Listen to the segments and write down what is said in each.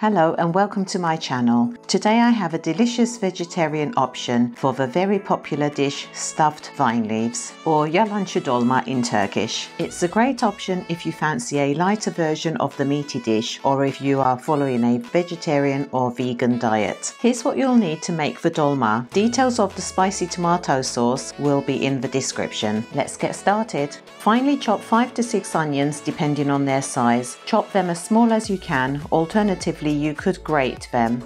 Hello and welcome to my channel. Today I have a delicious vegetarian option for the very popular dish stuffed vine leaves, or Yalanci Dolma in Turkish. It's a great option if you fancy a lighter version of the meaty dish or if you are following a vegetarian or vegan diet. Here's what you'll need to make the dolma. Details of the spicy tomato sauce will be in the description. Let's get started. Finely chop 5 to 6 onions depending on their size. Chop them as small as you can, alternatively you could grate them.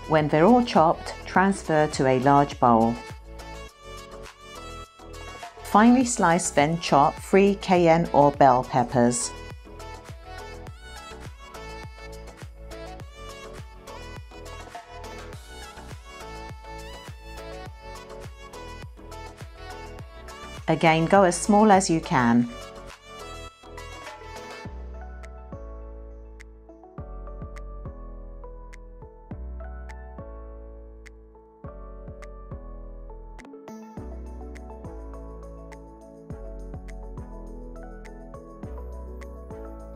When they're all chopped, transfer to a large bowl. Finely slice then chop 3 cayenne or bell peppers. Again, go as small as you can.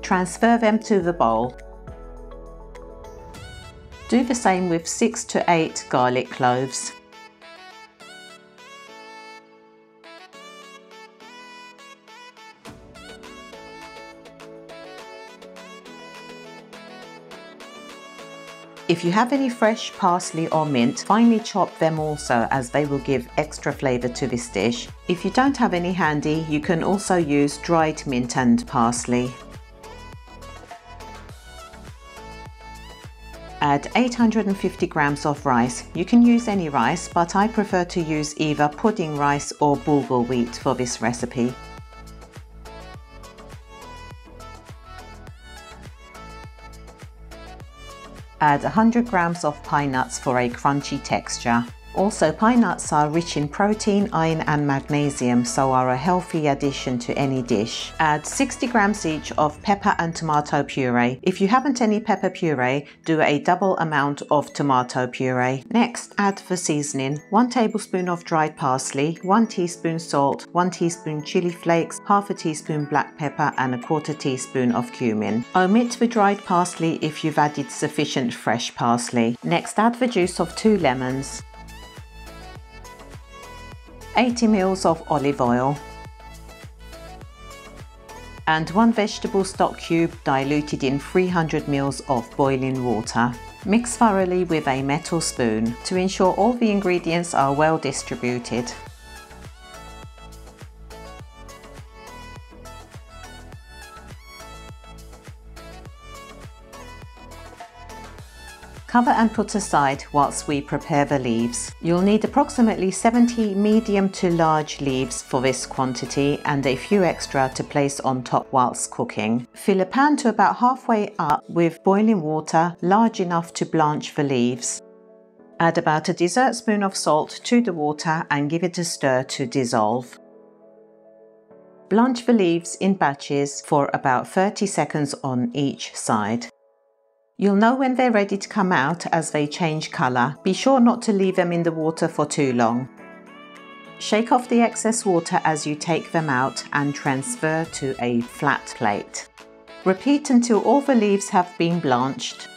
Transfer them to the bowl. Do the same with 6 to 8 garlic cloves. If you have any fresh parsley or mint, finely chop them also, as they will give extra flavour to this dish. If you don't have any handy, you can also use dried mint and parsley. Add 850 grams of rice. You can use any rice, but I prefer to use either pudding rice or bulgur wheat for this recipe. Add 100 grams of pine nuts for a crunchy texture. Also, pine nuts are rich in protein, iron and magnesium, so are a healthy addition to any dish. Add 60 grams each of pepper and tomato puree. If you haven't any pepper puree, do a double amount of tomato puree. Next, add the seasoning. 1 tablespoon of dried parsley, 1 teaspoon salt, 1 teaspoon chili flakes, half a teaspoon black pepper and 1/4 teaspoon of cumin. Omit the dried parsley if you've added sufficient fresh parsley. Next, add the juice of 2 lemons. 80 ml of olive oil and 1 vegetable stock cube diluted in 300 ml of boiling water. Mix thoroughly with a metal spoon to ensure all the ingredients are well distributed. Cover and put aside whilst we prepare the leaves. You'll need approximately 70 medium to large leaves for this quantity and a few extra to place on top whilst cooking. Fill a pan to about halfway up with boiling water large enough to blanch the leaves. Add about a dessert spoon of salt to the water and give it a stir to dissolve. Blanch the leaves in batches for about 30 seconds on each side. You'll know when they're ready to come out as they change colour. Be sure not to leave them in the water for too long. Shake off the excess water as you take them out and transfer to a flat plate. Repeat until all the leaves have been blanched.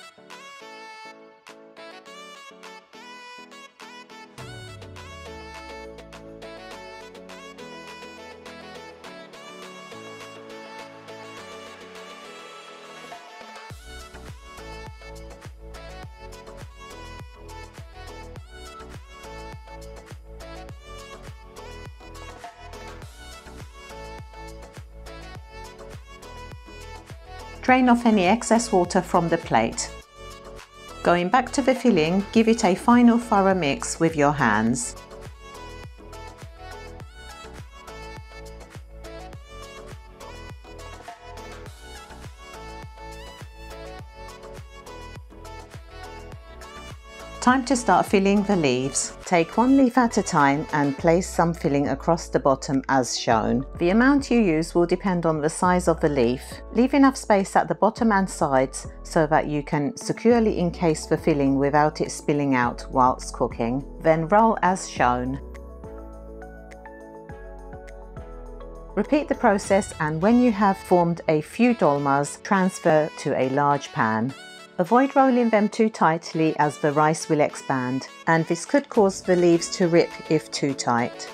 Drain off any excess water from the plate. Going back to the filling, give it a final thorough mix with your hands. Time to start filling the leaves. Take 1 leaf at a time and place some filling across the bottom as shown. The amount you use will depend on the size of the leaf. Leave enough space at the bottom and sides so that you can securely encase the filling without it spilling out whilst cooking. Then roll as shown. Repeat the process, and when you have formed a few dolmas, transfer to a large pan. Avoid rolling them too tightly as the rice will expand, and this could cause the leaves to rip if too tight.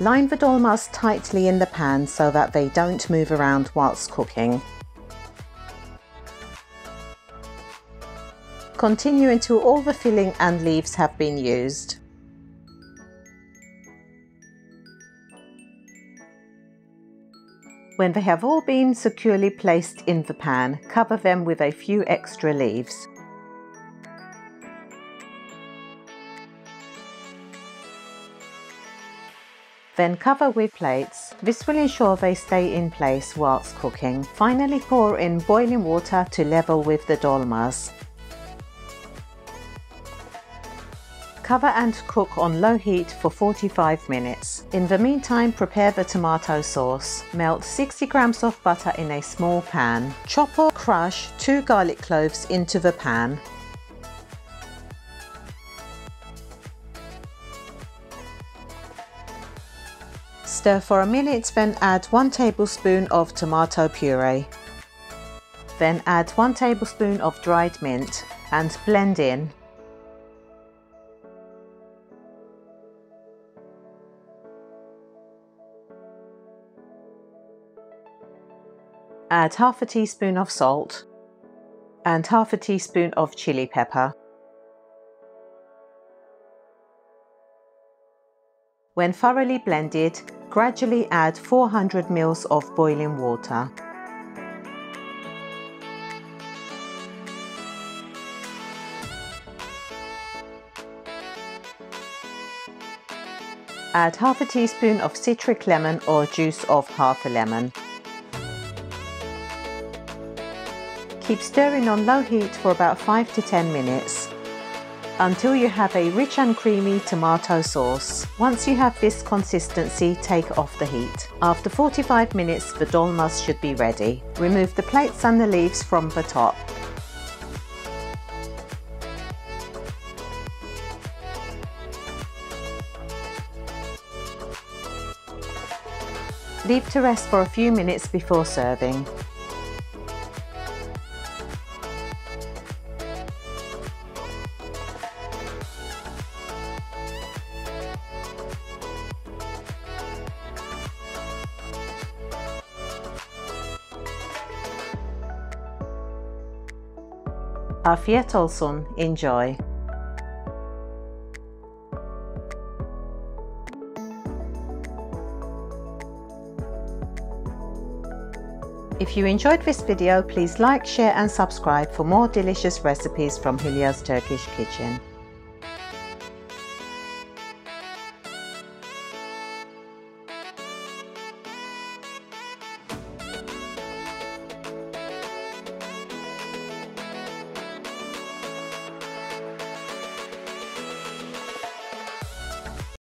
Line the dolmas tightly in the pan so that they don't move around whilst cooking. Continue until all the filling and leaves have been used. When they have all been securely placed in the pan, cover them with a few extra leaves. Then cover with plates. This will ensure they stay in place whilst cooking. Finally, pour in boiling water to level with the dolmas. Cover and cook on low heat for 45 minutes. In the meantime, prepare the tomato sauce. Melt 60 grams of butter in a small pan. Chop or crush 2 garlic cloves into the pan. Stir for a minute, then add 1 tablespoon of tomato puree. Then add 1 tablespoon of dried mint and blend in. Add half a teaspoon of salt and half a teaspoon of chili pepper. When thoroughly blended, gradually add 400 ml of boiling water. Add half a teaspoon of citric lemon or juice of half a lemon. Keep stirring on low heat for about 5 to 10 minutes until you have a rich and creamy tomato sauce. Once you have this consistency, take off the heat. After 45 minutes, the dolmas should be ready. Remove the plates and the leaves from the top. Leave to rest for a few minutes before serving. Afiyet olsun, enjoy. If you enjoyed this video, please like, share and subscribe for more delicious recipes from Hülya's Turkish Kitchen.